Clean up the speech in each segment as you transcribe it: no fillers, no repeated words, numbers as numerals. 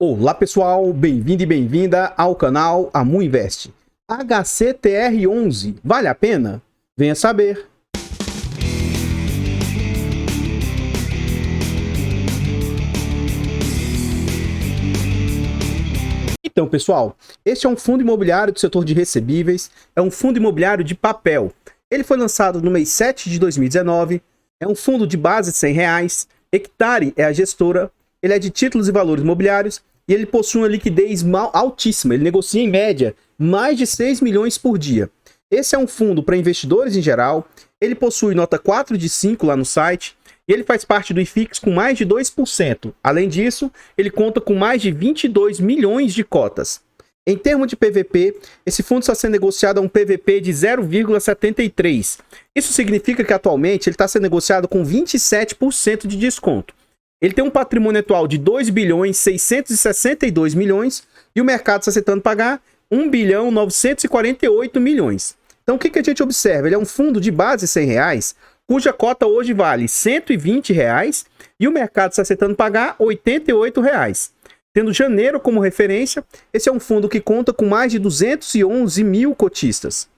Olá pessoal, bem-vindo e bem-vinda ao canal Amu Invest. HCTR11, vale a pena? Venha saber. Então pessoal, este é um fundo imobiliário do setor de recebíveis, é um fundo imobiliário de papel. Ele foi lançado no mês 7 de 2019, é um fundo de base de R$100, Hectare é a gestora, ele é de títulos e valores imobiliários e ele possui uma liquidez altíssima, ele negocia em média mais de 6 milhões por dia. Esse é um fundo para investidores em geral, ele possui nota 4 de 5 lá no site e ele faz parte do IFIX com mais de 2%. Além disso, ele conta com mais de 22 milhões de cotas. Em termos de PVP, esse fundo está sendo negociado a um PVP de 0,73. Isso significa que atualmente ele está sendo negociado com 27% de desconto. Ele tem um patrimônio atual de 2 bilhões 662 milhões e o mercado está aceitando pagar 1 bilhão 948 milhões. Então o que a gente observa? Ele é um fundo de base R$100, cuja cota hoje vale R$120 e o mercado está aceitando pagar R$88. Tendo janeiro como referência, esse é um fundo que conta com mais de 211 mil cotistas.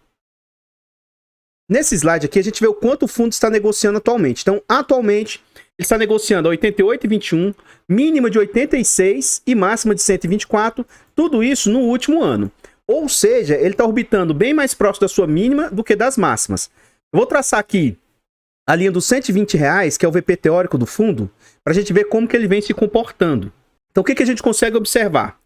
Nesse slide aqui a gente vê o quanto o fundo está negociando atualmente. Então, atualmente, ele está negociando a 88,21, mínima de 86 e máxima de 124, tudo isso no último ano. Ou seja, ele está orbitando bem mais próximo da sua mínima do que das máximas. Eu vou traçar aqui a linha dos R$120, que é o VP teórico do fundo, para a gente ver como que ele vem se comportando. Então, o que a gente consegue observar?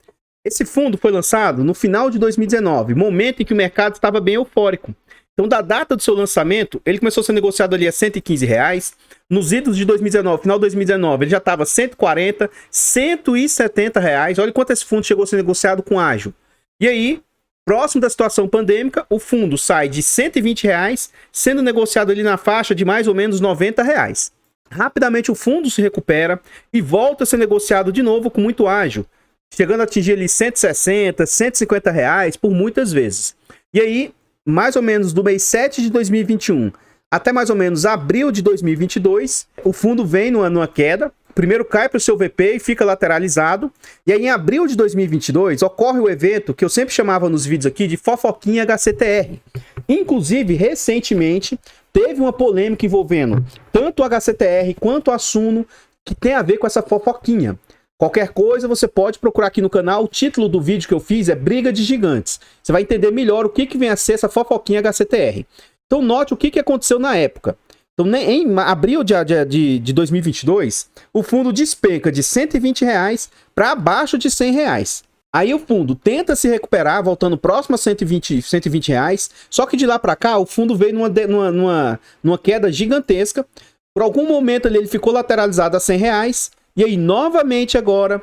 Esse fundo foi lançado no final de 2019, momento em que o mercado estava bem eufórico. Então, da data do seu lançamento, ele começou a ser negociado ali a R$115. Nos idos de 2019, final de 2019, ele já estava R$140, R$170. Olha quanto esse fundo chegou a ser negociado com ágio. E aí, próximo da situação pandêmica, o fundo sai de R$120, sendo negociado ali na faixa de mais ou menos R$90. Rapidamente o fundo se recupera e volta a ser negociado de novo com muito ágio, chegando a atingir ali R$160, R$150 por muitas vezes. E aí, mais ou menos do mês 7 de 2021 até mais ou menos abril de 2022, o fundo vem numa queda. Primeiro cai para o seu VP e fica lateralizado. E aí em abril de 2022 ocorre o evento que eu sempre chamava nos vídeos aqui de fofoquinha HCTR. Inclusive, recentemente, teve uma polêmica envolvendo tanto o HCTR quanto a Suno, que tem a ver com essa fofoquinha. Qualquer coisa, você pode procurar aqui no canal. O título do vídeo que eu fiz é Briga de Gigantes. Você vai entender melhor o que vem a ser essa fofoquinha HCTR. Então, note o que aconteceu na época. Então, em abril de 2022, o fundo despenca de R$120 para abaixo de R$100. Aí o fundo tenta se recuperar, voltando próximo a R$120, só que de lá para cá o fundo veio numa queda gigantesca. Por algum momento ali, ele ficou lateralizado a R$100, e aí novamente agora,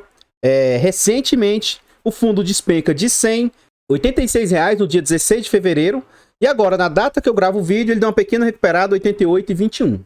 recentemente, o fundo despenca de R$100, R$86 no dia 16 de fevereiro, e agora, na data que eu gravo o vídeo, ele dá uma pequena recuperada, 88,21.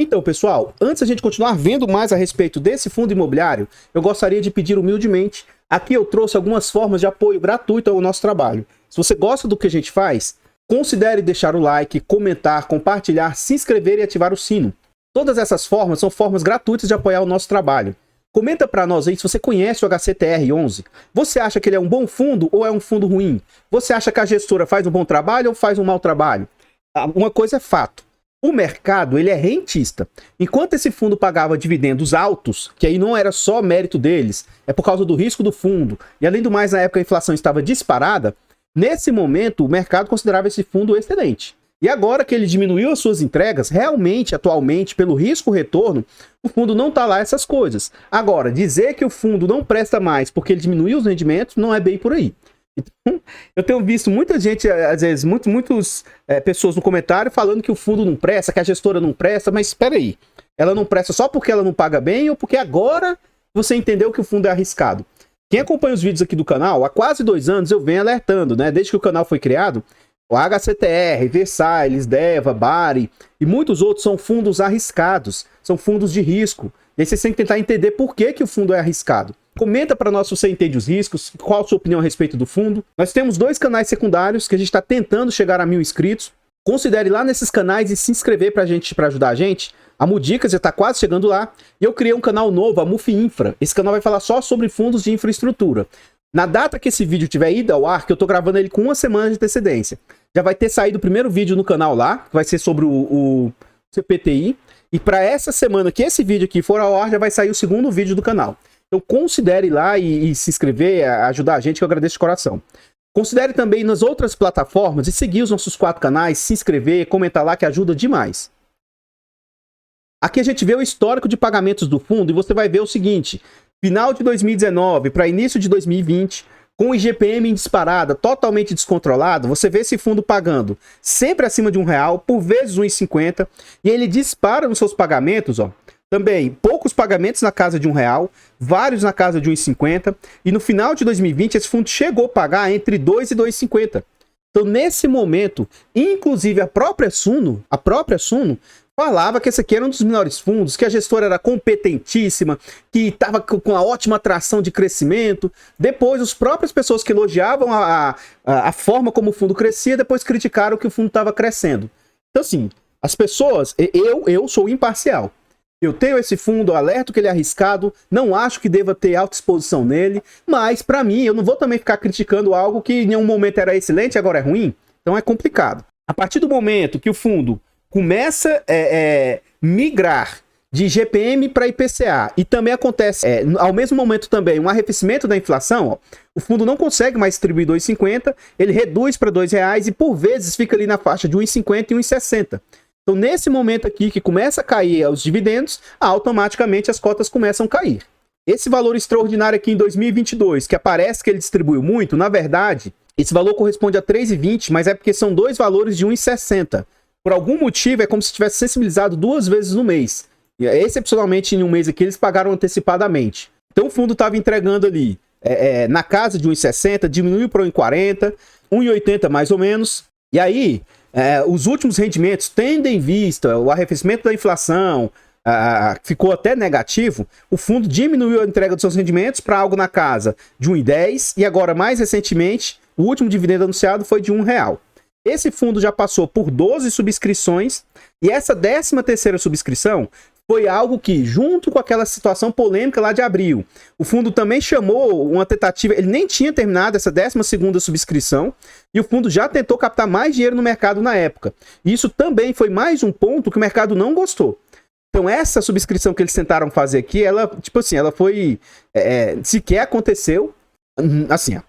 Então, pessoal, antes da gente continuar vendo mais a respeito desse fundo imobiliário, eu gostaria de pedir humildemente, aqui eu trouxe algumas formas de apoio gratuito ao nosso trabalho. Se você gosta do que a gente faz, considere deixar o like, comentar, compartilhar, se inscrever e ativar o sino. Todas essas formas são formas gratuitas de apoiar o nosso trabalho. Comenta para nós aí se você conhece o HCTR11. Você acha que ele é um bom fundo ou é um fundo ruim? Você acha que a gestora faz um bom trabalho ou faz um mau trabalho? Uma coisa é fato. O mercado, ele é rentista. Enquanto esse fundo pagava dividendos altos, que aí não era só mérito deles, é por causa do risco do fundo, e além do mais, na época a inflação estava disparada, nesse momento o mercado considerava esse fundo excelente. E agora que ele diminuiu as suas entregas, realmente, atualmente, pelo risco-retorno, o fundo não está lá essas coisas. Agora, dizer que o fundo não presta mais porque ele diminuiu os rendimentos, não é bem por aí. Então, eu tenho visto muita gente, às vezes, muitas pessoas no comentário falando que o fundo não presta, que a gestora não presta, mas espera aí. Ela não presta só porque ela não paga bem ou porque agora você entendeu que o fundo é arriscado? Quem acompanha os vídeos aqui do canal, há quase 2 anos eu venho alertando, né? Desde que o canal foi criado, o HCTR, Versailles, Deva, Bari e muitos outros são fundos arriscados, são fundos de risco. E aí você tem que tentar entender por que o fundo é arriscado. Comenta para nós se você entende os riscos, qual a sua opinião a respeito do fundo. Nós temos 2 canais secundários que a gente está tentando chegar a 1000 inscritos. considere ir lá nesses canais e se inscrever para ajudar a gente. A Mudicas já está quase chegando lá. E eu criei um canal novo, a Mufi Infra. Esse canal vai falar só sobre fundos de infraestrutura. Na data que esse vídeo tiver ido ao ar, que eu tô gravando ele com uma semana de antecedência, já vai ter saído o primeiro vídeo no canal lá, que vai ser sobre o CPTI. E para essa semana que esse vídeo aqui for ao ar, já vai sair o segundo vídeo do canal. Então considere ir lá e se inscrever, ajudar a gente, que eu agradeço de coração. Considere também nas outras plataformas e seguir os nossos 4 canais, se inscrever, comentar lá, que ajuda demais. Aqui a gente vê o histórico de pagamentos do fundo e você vai ver o seguinte: final de 2019 para início de 2020, com o IGPM em disparada, totalmente descontrolado, você vê esse fundo pagando sempre acima de R$1, por vezes R$1,50, e ele dispara nos seus pagamentos, ó. Também poucos pagamentos na casa de R$1, vários na casa de R$1,50, e no final de 2020 esse fundo chegou a pagar entre R$2 e R$2,50. Então nesse momento, inclusive a própria Suno falava que esse aqui era um dos melhores fundos, que a gestora era competentíssima, que estava com a ótima atração de crescimento. Depois, as próprias pessoas que elogiavam a forma como o fundo crescia, depois criticaram que o fundo estava crescendo. Então, assim, as pessoas... Eu sou imparcial. Eu tenho esse fundo, alerto que ele é arriscado, não acho que deva ter alta exposição nele, mas, para mim, eu não vou também ficar criticando algo que em um momento era excelente e agora é ruim. Então, é complicado. A partir do momento que o fundo começa a migrar de IGPM para IPCA e também acontece, ao mesmo momento também, um arrefecimento da inflação, ó, o fundo não consegue mais distribuir R$2,50, ele reduz para R$2 e por vezes fica ali na faixa de R$1,50 e R$1,60. Então nesse momento aqui que começa a cair os dividendos, automaticamente as cotas começam a cair. Esse valor extraordinário aqui em 2022, que aparece que ele distribuiu muito, na verdade, esse valor corresponde a R$3,20, mas é porque são dois valores de R$1,60. Por algum motivo, é como se tivesse sensibilizado 2 vezes no mês. E, excepcionalmente, em um mês aqui, eles pagaram antecipadamente. Então, o fundo estava entregando ali na casa de 1,60, diminuiu para 1,40, 1,80 mais ou menos. E aí, os últimos rendimentos, tendo em vista o arrefecimento da inflação, ficou até negativo, o fundo diminuiu a entrega dos seus rendimentos para algo na casa de 1,10 e agora, mais recentemente, o último dividendo anunciado foi de R$1. Esse fundo já passou por 12 subscrições e essa 13ª subscrição foi algo que, junto com aquela situação polêmica lá de abril, o fundo também chamou uma tentativa, ele nem tinha terminado essa 12ª subscrição e o fundo já tentou captar mais dinheiro no mercado na época. E isso também foi mais um ponto que o mercado não gostou. Então essa subscrição que eles tentaram fazer aqui, ela, tipo assim, ela foi, sequer aconteceu. Assim,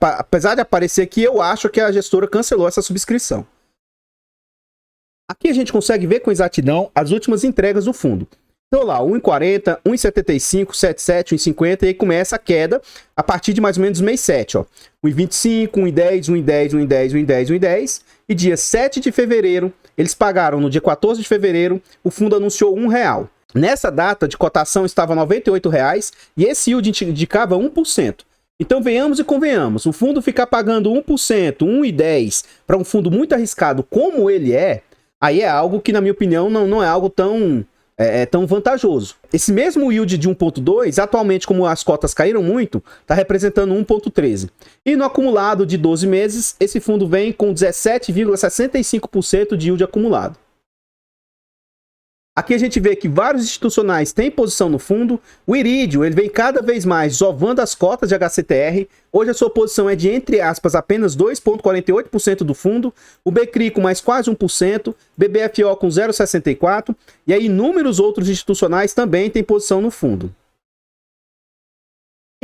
apesar de aparecer aqui, eu acho que a gestora cancelou essa subscrição. Aqui a gente consegue ver com exatidão as últimas entregas do fundo. Então lá, 1,40, 1,75, 1,77, 1,50 e aí começa a queda a partir de mais ou menos mês 7, ó. 1,25, 1,10, 1,10, 1,10, 1,10, 1,10 e dia 7 de fevereiro, eles pagaram no dia 14 de fevereiro, o fundo anunciou R$1. Nessa data de cotação estava R$ 98 e esse yield indicava 1%. Então venhamos e convenhamos, o fundo ficar pagando 1%, 1,10 para um fundo muito arriscado como ele aí é algo que, na minha opinião, não é algo tão vantajoso. Esse mesmo yield de 1,2, atualmente, como as cotas caíram muito, está representando 1,13. E no acumulado de 12 meses, esse fundo vem com 17,65% de yield acumulado. Aqui a gente vê que vários institucionais têm posição no fundo. O Iridium, ele vem cada vez mais desovando as cotas de HCTR. Hoje a sua posição é de, entre aspas, apenas 2,48% do fundo. O BCRI com mais quase 1%. BBFO com 0,64%. E aí inúmeros outros institucionais também têm posição no fundo.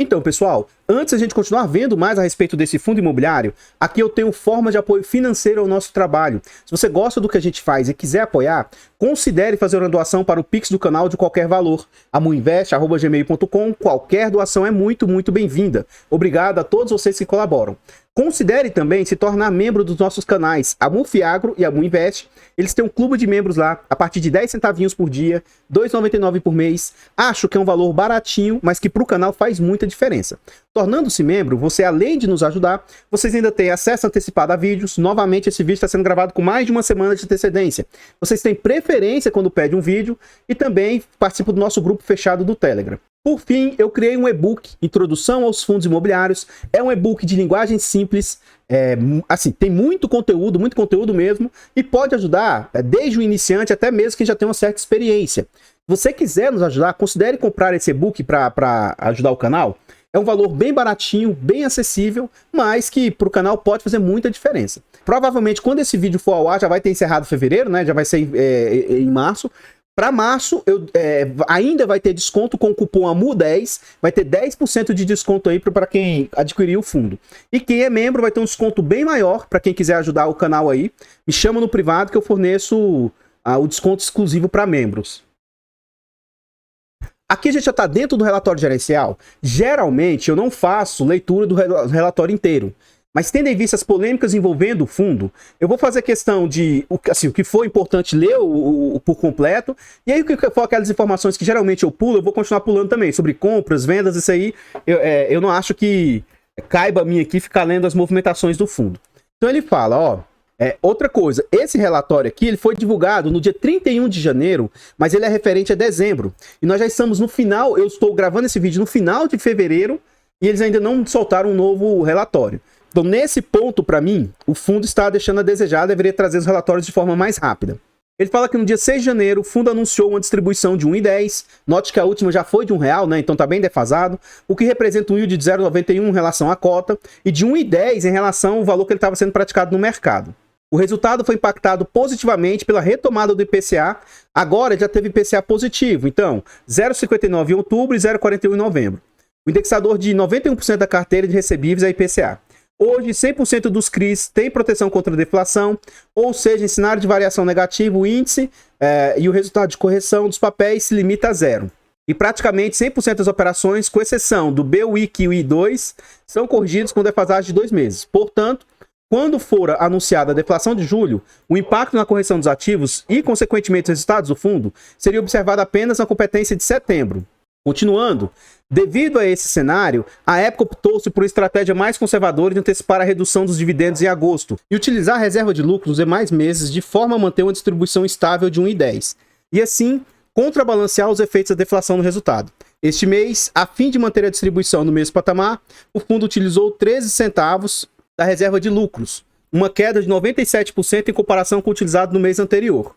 Então, pessoal, antes a gente continuar vendo mais a respeito desse fundo imobiliário, aqui eu tenho forma de apoio financeiro ao nosso trabalho. Se você gosta do que a gente faz e quiser apoiar, considere fazer uma doação para o Pix do canal de qualquer valor. amuinvest@gmail.com, qualquer doação é muito, muito bem-vinda. Obrigado a todos vocês que colaboram. Considere também se tornar membro dos nossos canais, a Mufiagro e a Muinvest. Eles têm um clube de membros lá, a partir de 10 centavinhos por dia, R$ 2,99 por mês. Acho que é um valor baratinho, mas que para o canal faz muita diferença. Tornando-se membro, você, além de nos ajudar, vocês ainda têm acesso antecipado a vídeos. Novamente, esse vídeo está sendo gravado com mais de uma semana de antecedência. Vocês têm preferência quando pedem um vídeo e também participam do nosso grupo fechado do Telegram. Por fim, eu criei um e-book, Introdução aos Fundos Imobiliários. É um e-book de linguagem simples, assim, tem muito conteúdo mesmo, e pode ajudar desde o iniciante até mesmo quem já tem uma certa experiência. Se você quiser nos ajudar, considere comprar esse e-book para ajudar o canal. É um valor bem baratinho, bem acessível, mas que para o canal pode fazer muita diferença. Provavelmente, quando esse vídeo for ao ar, já vai ter encerrado fevereiro, né? Já vai ser em março. Para março, ainda vai ter desconto com o cupom AMU10, vai ter 10% de desconto aí para quem adquirir o fundo. E quem é membro vai ter um desconto bem maior para quem quiser ajudar o canal aí. Me chama no privado que eu forneço o desconto exclusivo para membros. Aqui a gente já está dentro do relatório gerencial. Geralmente eu não faço leitura do relatório inteiro. Mas tendo em vista as polêmicas envolvendo o fundo, eu vou fazer questão de assim, o que for importante ler por completo. E aí o que for aquelas informações que geralmente eu pulo, eu vou continuar pulando também. Sobre compras, vendas, isso aí, eu não acho que caiba a mim aqui ficar lendo as movimentações do fundo. Então ele fala, ó, outra coisa, esse relatório aqui ele foi divulgado no dia 31 de janeiro, mas ele é referente a dezembro. E nós já estamos no final, eu estou gravando esse vídeo no final de fevereiro, e eles ainda não soltaram um novo relatório. Então, nesse ponto, para mim, o fundo está deixando a desejar, deveria trazer os relatórios de forma mais rápida. Ele fala que no dia 6 de janeiro, o fundo anunciou uma distribuição de 1,10. Note que a última já foi de R$1, né? Então tá bem defasado. O que representa um yield de 0,91 em relação à cota e de 1,10 em relação ao valor que ele estava sendo praticado no mercado. O resultado foi impactado positivamente pela retomada do IPCA. Agora já teve IPCA positivo. Então, 0,59 em outubro e 0,41 em novembro. O indexador de 91% da carteira de recebíveis é IPCA. Hoje, 100% dos CRIs tem proteção contra a deflação, ou seja, em cenário de variação negativa, o índice e o resultado de correção dos papéis se limita a zero. E praticamente 100% das operações, com exceção do BWIC e o I2, são corrigidos com defasagem de 2 meses. Portanto, quando for anunciada a deflação de julho, o impacto na correção dos ativos e, consequentemente, os resultados do fundo seria observado apenas na competência de setembro. Continuando, devido a esse cenário, a Apple optou-se por uma estratégia mais conservadora de antecipar a redução dos dividendos em agosto e utilizar a reserva de lucro nos demais meses de forma a manter uma distribuição estável de 1,10 e assim contrabalancear os efeitos da deflação no resultado. Este mês, a fim de manter a distribuição no mesmo patamar, o fundo utilizou 13 centavos da reserva de lucros, uma queda de 97% em comparação com o utilizado no mês anterior.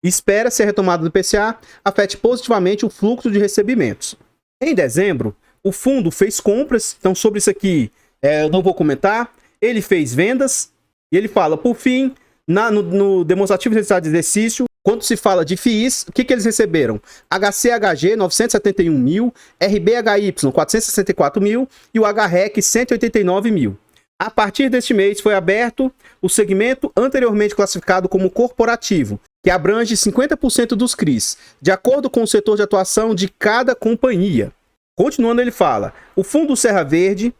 Espera-se a retomada do IPCA afete positivamente o fluxo de recebimentos. Em dezembro, o fundo fez compras, então sobre isso aqui eu não vou comentar. Ele fez vendas e ele fala, por fim, no demonstrativo de resultado de exercício, quando se fala de FIIs, o que eles receberam? HCHG, 971 mil, RBHY, 464 mil e o HREC, 189 mil. A partir deste mês foi aberto o segmento anteriormente classificado como corporativo, que abrange 50% dos CRIs, de acordo com o setor de atuação de cada companhia. Continuando, ele fala, o Fundo Serra Verde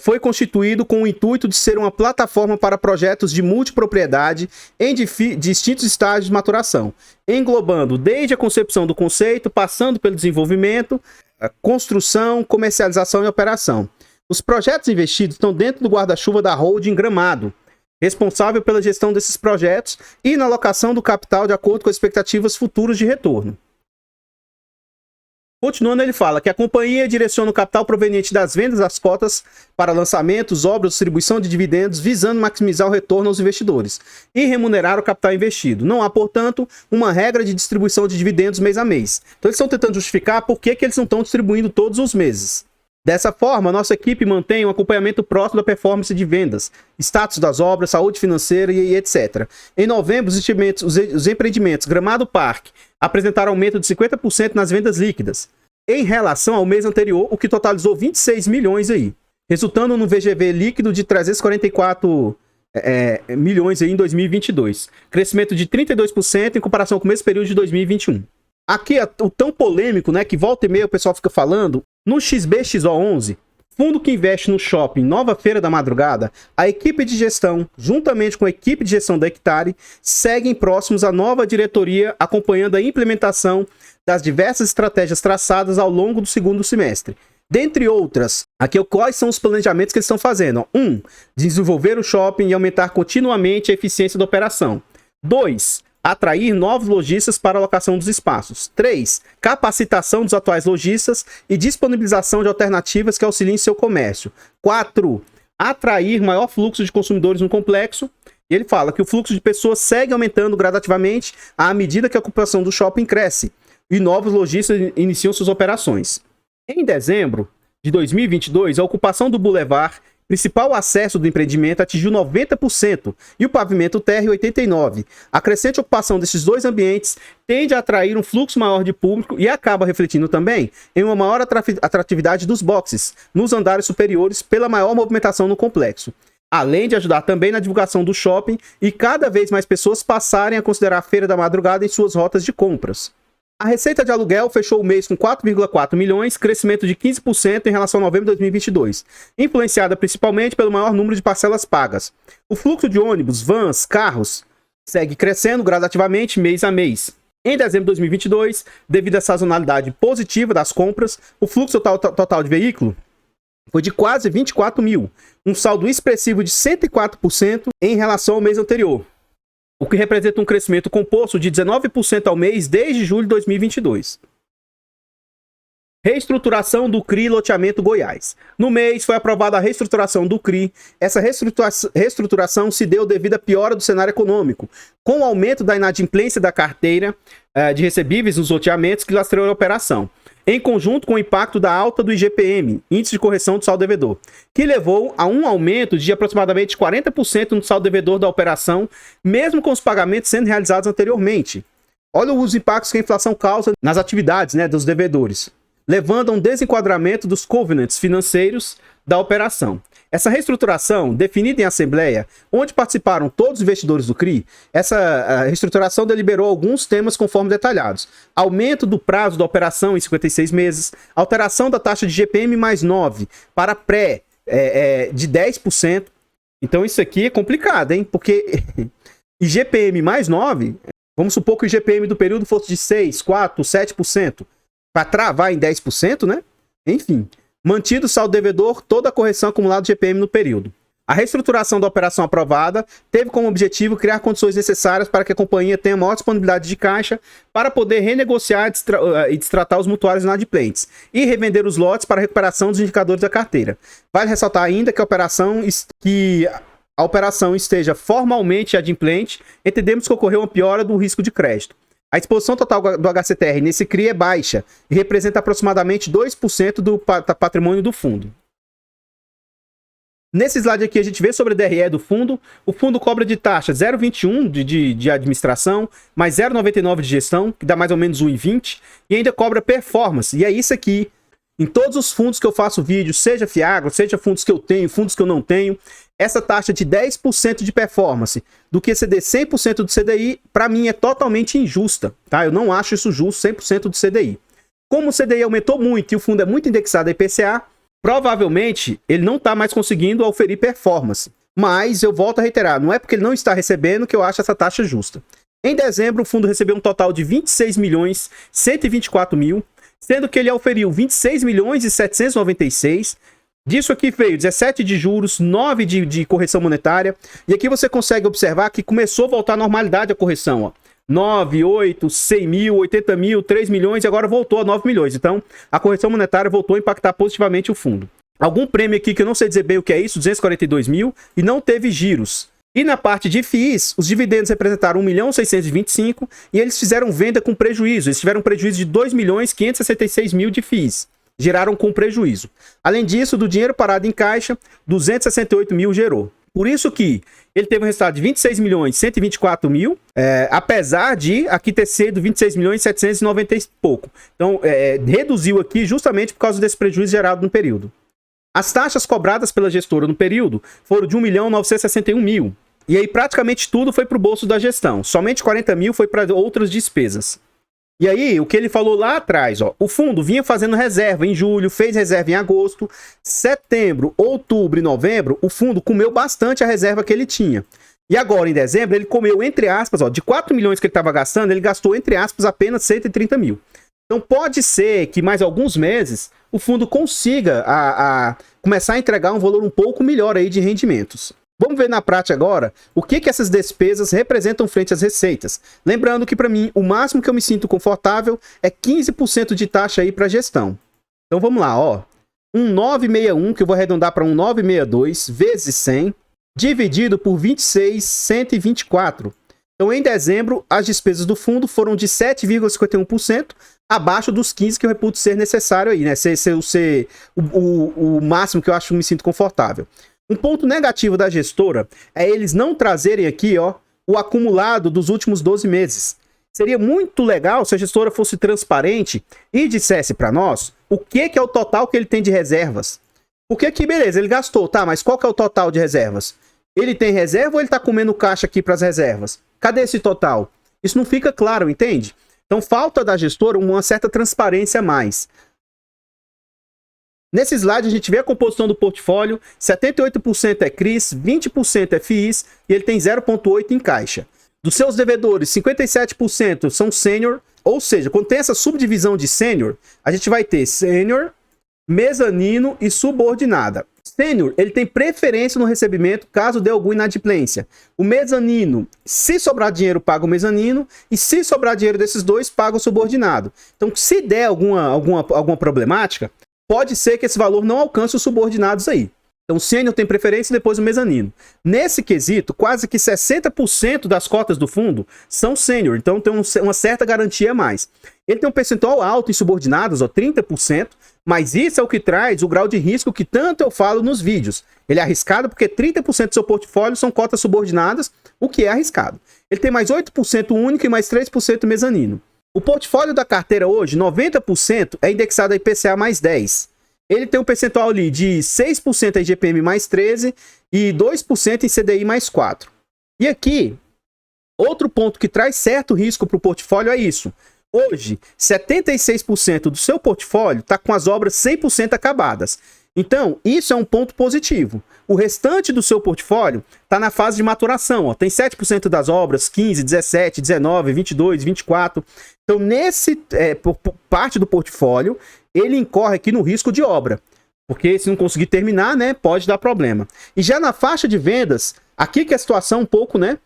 foi constituído com o intuito de ser uma plataforma para projetos de multipropriedade em distintos estágios de maturação, englobando desde a concepção do conceito, passando pelo desenvolvimento, a construção, comercialização e operação. Os projetos investidos estão dentro do guarda-chuva da holding Gramado, responsável pela gestão desses projetos e na alocação do capital de acordo com as expectativas futuras de retorno. Continuando, ele fala que a companhia direciona o capital proveniente das vendas das cotas para lançamentos, obras, distribuição de dividendos, visando maximizar o retorno aos investidores e remunerar o capital investido. Não há, portanto, uma regra de distribuição de dividendos mês a mês. Então, eles estão tentando justificar por que eles não estão distribuindo todos os meses. Dessa forma, a nossa equipe mantém um acompanhamento próximo da performance de vendas, status das obras, saúde financeira e etc. Em novembro, os empreendimentos Gramado Parque apresentaram aumento de 50% nas vendas líquidas, em relação ao mês anterior, o que totalizou 26 milhões aí, resultando no VGV líquido de 344 milhões aí em 2022, crescimento de 32% em comparação com o mesmo período de 2021. Aqui o tão polêmico, né, que volta e meia o pessoal fica falando, no XBXO11, fundo que investe no shopping Nova Feira da Madrugada, a equipe de gestão, juntamente com a equipe de gestão da Hectare, seguem próximos à nova diretoria, acompanhando a implementação das diversas estratégias traçadas ao longo do segundo semestre. Dentre outras, aqui quais são os planejamentos que eles estão fazendo? 1. Desenvolver o shopping e aumentar continuamente a eficiência da operação. 2. atrair novos lojistas para a alocação dos espaços. 3. Capacitação dos atuais lojistas e disponibilização de alternativas que auxiliem seu comércio. 4. Atrair maior fluxo de consumidores no complexo. E ele fala que o fluxo de pessoas segue aumentando gradativamente à medida que a ocupação do shopping cresce e novos lojistas iniciam suas operações. Em dezembro de 2022, a ocupação do Boulevard, principal acesso do empreendimento, atingiu 90% e o pavimento térreo 89%. A crescente ocupação desses dois ambientes tende a atrair um fluxo maior de público e acaba refletindo também em uma maior atratividade dos boxes nos andares superiores pela maior movimentação no complexo, além de ajudar também na divulgação do shopping e cada vez mais pessoas passarem a considerar a Feira da Madrugada em suas rotas de compras. A receita de aluguel fechou o mês com 4,4 milhões, crescimento de 15% em relação a novembro de 2022, influenciada principalmente pelo maior número de parcelas pagas. O fluxo de ônibus, vans, carros segue crescendo gradativamente mês a mês. Em dezembro de 2022, devido à sazonalidade positiva das compras, o fluxo total de veículo foi de quase 24 mil, um saldo expressivo de 104% em relação ao mês anterior, o que representa um crescimento composto de 19% ao mês desde julho de 2022. Reestruturação do CRI Loteamento Goiás. No mês foi aprovada a reestruturação do CRI. Essa reestruturação se deu devido à piora do cenário econômico, com o aumento da inadimplência da carteira de recebíveis nos loteamentos que lastreou a operação, em conjunto com o impacto da alta do IGPM, Índice de Correção do Saldo Devedor, que levou a um aumento de aproximadamente 40% no saldo devedor da operação, mesmo com os pagamentos sendo realizados anteriormente. Olha os impactos que a inflação causa nas atividades, dos devedores, levando a um desenquadramento dos covenants financeiros da operação. Essa reestruturação, definida em assembleia, onde participaram todos os investidores do CRI, essa reestruturação deliberou alguns temas conforme detalhados. Aumento do prazo da operação em 56 meses, alteração da taxa de GPM mais 9 para pré de 10%. Então isso aqui é complicado, hein? Porque IGPM mais 9, vamos supor que o IGPM do período fosse de 6, 4, 7%, para travar em 10%, né? Enfim. Mantido o saldo devedor, toda a correção acumulada de GPM no período. A reestruturação da operação aprovada teve como objetivo criar condições necessárias para que a companhia tenha maior disponibilidade de caixa para poder renegociar e destratar os mutuários inadimplentes e revender os lotes para recuperação dos indicadores da carteira. Vale ressaltar ainda que a operação esteja formalmente adimplente, entendemos que ocorreu uma piora do risco de crédito. A exposição total do HCTR nesse CRI é baixa e representa aproximadamente 2% do patrimônio do fundo. Nesse slide aqui a gente vê sobre a DRE do fundo. O fundo cobra de taxa 0,21 de administração, mais 0,99 de gestão, que dá mais ou menos 1,20, e ainda cobra performance. E é isso aqui. Em todos os fundos que eu faço vídeo, seja Fiagro, seja fundos que eu tenho, fundos que eu não tenho, essa taxa de 10% de performance do que exceder 100% do CDI, para mim é totalmente injusta, tá? Eu não acho isso justo, 100% do CDI. Como o CDI aumentou muito e o fundo é muito indexado a IPCA, provavelmente ele não está mais conseguindo oferir performance. Mas eu volto a reiterar, não é porque ele não está recebendo que eu acho essa taxa justa. Em dezembro, o fundo recebeu um total de 26.124.000, sendo que ele oferiu 26.796. Disso aqui veio 17 de juros, 9 de correção monetária. E aqui você consegue observar que começou a voltar à normalidade a correção. Ó. 9, 8, 100 mil, 80 mil, 3 milhões e agora voltou a 9 milhões. Então, a correção monetária voltou a impactar positivamente o fundo. Algum prêmio aqui que eu não sei dizer bem o que é isso, 242 mil, e não teve giros. E na parte de FIIs, os dividendos representaram 1.625.000 e eles fizeram venda com prejuízo. Eles tiveram um prejuízo de 2.566.000 de FIIs. Geraram com prejuízo. Além disso, do dinheiro parado em caixa, 268.000 gerou. Por isso que ele teve um resultado de 26.124.000, apesar de aqui ter sido 26.790 e pouco. Então, reduziu aqui justamente por causa desse prejuízo gerado no período. As taxas cobradas pela gestora no período foram de 1.961.000. E aí praticamente tudo foi para o bolso da gestão. Somente 40.000 foi para outras despesas. E aí, o que ele falou lá atrás, ó, o fundo vinha fazendo reserva em julho, fez reserva em agosto, setembro, outubro e novembro, o fundo comeu bastante a reserva que ele tinha. E agora, em dezembro, ele comeu, entre aspas, ó, de 4 milhões que ele estava gastando, ele gastou, entre aspas, apenas 130.000. Então pode ser que mais alguns meses o fundo consiga começar a entregar um valor um pouco melhor aí de rendimentos. Vamos ver na prática agora o que essas despesas representam frente às receitas. Lembrando que para mim o máximo que eu me sinto confortável é 15% de taxa aí para gestão. Então vamos lá, ó. 1961, que eu vou arredondar para 1962, vezes 100, dividido por 26.124. Então em dezembro as despesas do fundo foram de 7,51%, abaixo dos 15 que eu reputo ser necessário aí, né? Ser o máximo que eu acho que me sinto confortável. Um ponto negativo da gestora é eles não trazerem aqui, ó, o acumulado dos últimos 12 meses. Seria muito legal se a gestora fosse transparente e dissesse para nós o que é o total que ele tem de reservas. Porque aqui, beleza, ele gastou, tá, mas qual que é o total de reservas? Ele tem reserva ou ele tá comendo caixa aqui para as reservas? Cadê esse total? Isso não fica claro, entende? Então falta da gestora uma certa transparência a mais. Nesse slide a gente vê a composição do portfólio, 78% é CRIs, 20% é FIIs e ele tem 0,8% em caixa. Dos seus devedores, 57% são sênior, ou seja, quando tem essa subdivisão de sênior, a gente vai ter sênior, mezanino e subordinada. Sênior, ele tem preferência no recebimento caso dê alguma inadimplência. O mezanino, se sobrar dinheiro, paga o mezanino, e se sobrar dinheiro desses dois, paga o subordinado. Então, se der alguma problemática, pode ser que esse valor não alcance os subordinados aí. Então, o sênior tem preferência e depois o mezanino. Nesse quesito, quase que 60% das cotas do fundo são sênior, então tem uma certa garantia a mais. Ele tem um percentual alto em subordinados, ó, 30%, mas isso é o que traz o grau de risco que tanto eu falo nos vídeos. Ele é arriscado porque 30% do seu portfólio são cotas subordinadas, o que é arriscado. Ele tem mais 8% único e mais 3% mezanino. O portfólio da carteira hoje, 90% é indexado a IPCA mais 10. Ele tem um percentual ali de 6% em IGPM mais 13 e 2% em CDI mais 4. E aqui, outro ponto que traz certo risco para o portfólio é isso. Hoje, 76% do seu portfólio está com as obras 100% acabadas. Então, isso é um ponto positivo. O restante do seu portfólio está na fase de maturação. Ó. Tem 7% das obras, 15, 17, 19, 22, 24. Então, por parte do portfólio, ele incorre aqui no risco de obra. Porque se não conseguir terminar, né, pode dar problema. E já na faixa de vendas, aqui que a situação um pouco, né,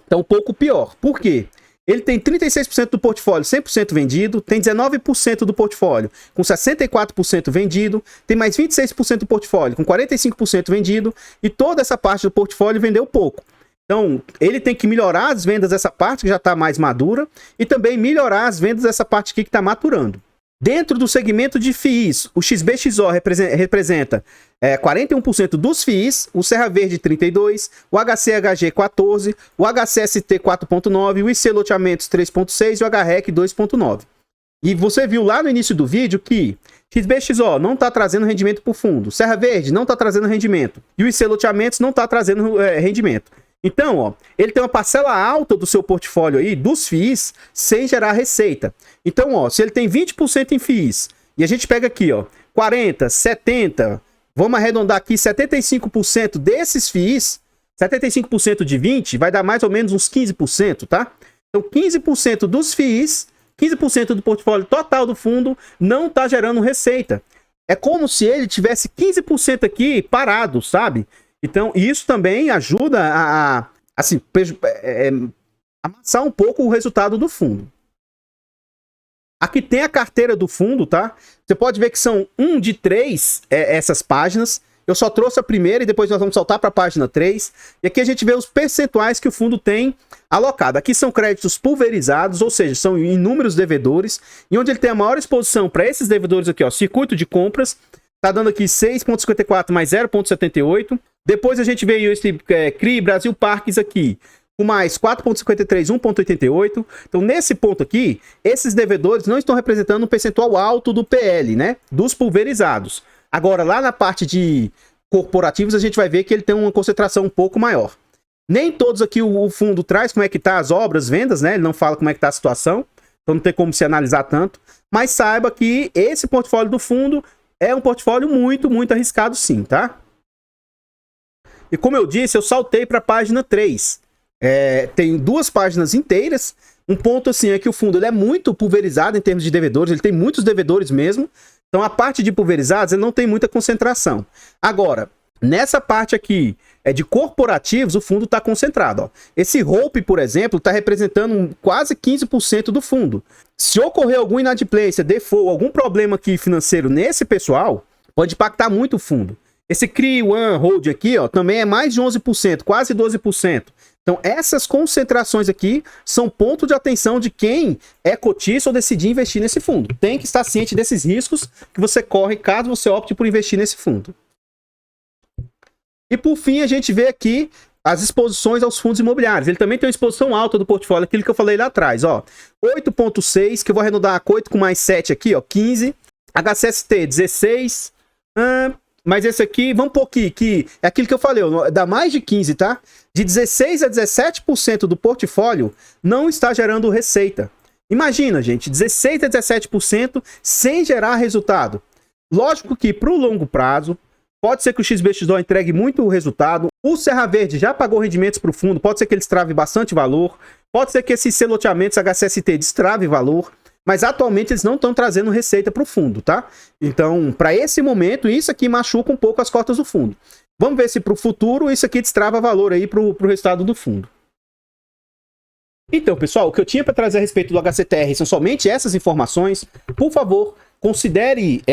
tá um pouco pior. Por quê? Ele tem 36% do portfólio 100% vendido, tem 19% do portfólio com 64% vendido, tem mais 26% do portfólio com 45% vendido e toda essa parte do portfólio vendeu pouco. Então, ele tem que melhorar as vendas dessa parte que já está mais madura e também melhorar as vendas dessa parte aqui que está maturando. Dentro do segmento de FIIs, o XBXO representa 41% dos FIIs, o Serra Verde 32%, o HCHG 14%, o HCST 4.9%, o IC Loteamentos 3.6% e o HREC 2.9%. E você viu lá no início do vídeo que XBXO não está trazendo rendimento para o fundo, Serra Verde não está trazendo rendimento e o IC Loteamentos não está trazendo rendimento. Então, ó, ele tem uma parcela alta do seu portfólio aí, dos FIIs, sem gerar receita. Então, ó, se ele tem 20% em FIIs, e a gente pega aqui, ó, 40, 70, vamos arredondar aqui, 75% desses FIIs, 75% de 20, vai dar mais ou menos uns 15%, tá? Então, 15% dos FIIs, 15% do portfólio total do fundo não está gerando receita. É como se ele tivesse 15% aqui parado, sabe? Então, isso também ajuda a amassar um pouco o resultado do fundo. Aqui tem a carteira do fundo, tá? Você pode ver que são 1 de 3 essas páginas. Eu só trouxe a primeira e depois nós vamos saltar para a página 3. E aqui a gente vê os percentuais que o fundo tem alocado. Aqui são créditos pulverizados, ou seja, são inúmeros devedores. E onde ele tem a maior exposição para esses devedores aqui, ó, circuito de compras, tá dando aqui 6,54 mais 0,78. Depois a gente veio esse CRI Brasil Parques aqui, com mais 4,53, 1,88. Então, nesse ponto aqui, esses devedores não estão representando um percentual alto do PL, né? Dos pulverizados. Agora, lá na parte de corporativos, a gente vai ver que ele tem uma concentração um pouco maior. Nem todos aqui o fundo traz como é que tá as obras, vendas, né? Ele não fala como é que tá a situação, então não tem como se analisar tanto. Mas saiba que esse portfólio do fundo é um portfólio muito, muito arriscado sim, tá? E como eu disse, eu saltei para a página 3. Tem 2 páginas inteiras. Um ponto assim é que o fundo ele é muito pulverizado em termos de devedores, ele tem muitos devedores mesmo. Então a parte de pulverizados ele não tem muita concentração. Agora, Nessa parte aqui de corporativos, o fundo está concentrado. Ó. Esse Hope, por exemplo, está representando quase 15% do fundo. Se ocorrer alguma inadimplência, default, algum problema aqui financeiro nesse pessoal, pode impactar muito o fundo. Esse CRI One Hold aqui, ó, também é mais de 11%, quase 12%. Então, essas concentrações aqui são ponto de atenção de quem é cotista ou decidir investir nesse fundo. Tem que estar ciente desses riscos que você corre caso você opte por investir nesse fundo. E por fim, a gente vê aqui as exposições aos fundos imobiliários. Ele também tem uma exposição alta do portfólio, aquilo que eu falei lá atrás, ó. 8,6, que eu vou arredondar 8 com mais 7 aqui, ó, 15. HCST, 16. Mas esse aqui, vamos pôr aqui, que é aquilo que eu falei, dá mais de 15, tá? De 16 a 17% do portfólio não está gerando receita. Imagina, gente, 16 a 17% sem gerar resultado. Lógico que para o longo prazo, pode ser que o XBXDO entregue muito resultado. O Serra Verde já pagou rendimentos para o fundo, pode ser que ele destrave bastante valor. Pode ser que esses seloteamentos HCST destrave valor. Mas atualmente eles não estão trazendo receita para o fundo, tá? Então, para esse momento, isso aqui machuca um pouco as cotas do fundo. Vamos ver se para o futuro isso aqui destrava valor aí para o resultado do fundo. Então, pessoal, o que eu tinha para trazer a respeito do HCTR são somente essas informações. Por favor, considere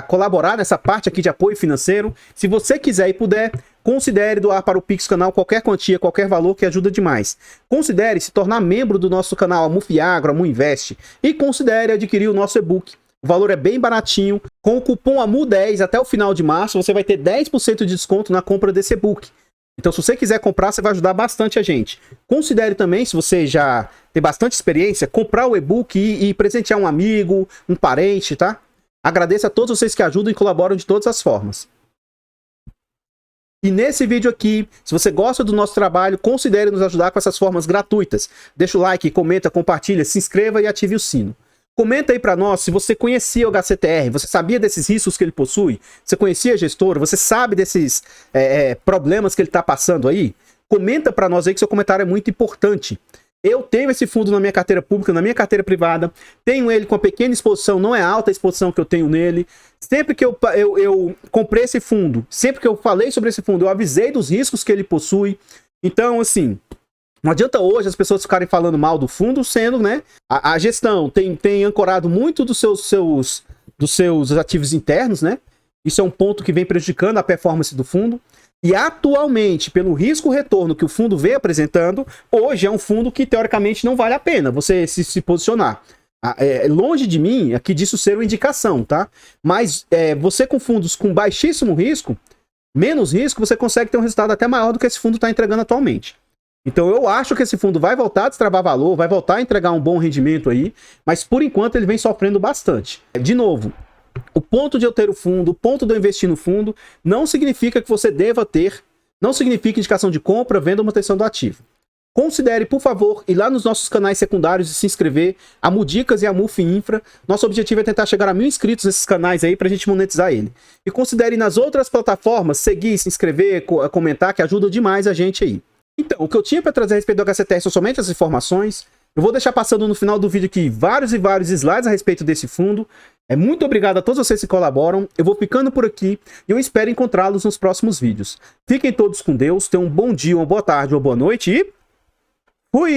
colaborar nessa parte aqui de apoio financeiro. Se você quiser e puder, considere doar para o Pix canal qualquer quantia, qualquer valor que ajuda demais. Considere se tornar membro do nosso canal Amufiagro, Amuinvest. E considere adquirir o nosso e-book. O valor é bem baratinho. Com o cupom AMU10 até o final de março, você vai ter 10% de desconto na compra desse e-book. Então, se você quiser comprar, você vai ajudar bastante a gente. Considere também, se você já tem bastante experiência, comprar o e-book e presentear um amigo, um parente, tá? Agradeço a todos vocês que ajudam e colaboram de todas as formas. E nesse vídeo aqui, se você gosta do nosso trabalho, considere nos ajudar com essas formas gratuitas. Deixa o like, comenta, compartilha, se inscreva e ative o sino. Comenta aí para nós se você conhecia o HCTR, você sabia desses riscos que ele possui? Você conhecia a gestora? Você sabe desses problemas que ele está passando aí? Comenta para nós aí que seu comentário é muito importante. Eu tenho esse fundo na minha carteira pública, na minha carteira privada, tenho ele com uma pequena exposição, não é alta a exposição que eu tenho nele. Sempre que eu comprei esse fundo, sempre que eu falei sobre esse fundo, eu avisei dos riscos que ele possui. Então, assim, não adianta hoje as pessoas ficarem falando mal do fundo, sendo, né, a gestão tem ancorado muito dos seus ativos internos, né? Isso é um ponto que vem prejudicando a performance do fundo. E atualmente, pelo risco-retorno que o fundo vem apresentando, hoje é um fundo que teoricamente não vale a pena você se posicionar. Longe de mim aqui disso ser uma indicação, tá? Mas você com fundos com baixíssimo risco, menos risco, você consegue ter um resultado até maior do que esse fundo está entregando atualmente. Então eu acho que esse fundo vai voltar a destravar valor, vai voltar a entregar um bom rendimento aí, mas por enquanto ele vem sofrendo bastante. De novo, o ponto de eu ter o fundo, o ponto de eu investir no fundo, não significa que você deva ter, não significa indicação de compra, venda ou manutenção do ativo. Considere, por favor, ir lá nos nossos canais secundários e se inscrever, a Mudicas e a Muf Infra. Nosso objetivo é tentar chegar a 1000 inscritos nesses canais aí pra gente monetizar ele. E considere nas outras plataformas, seguir, se inscrever, comentar, que ajuda demais a gente aí. Então, o que eu tinha para trazer a respeito do HCTR são somente as informações. Eu vou deixar passando no final do vídeo aqui vários e vários slides a respeito desse fundo. Muito obrigado a todos vocês que colaboram. Eu vou ficando por aqui e eu espero encontrá-los nos próximos vídeos. Fiquem todos com Deus, tenham um bom dia, uma boa tarde, uma boa noite e... fui!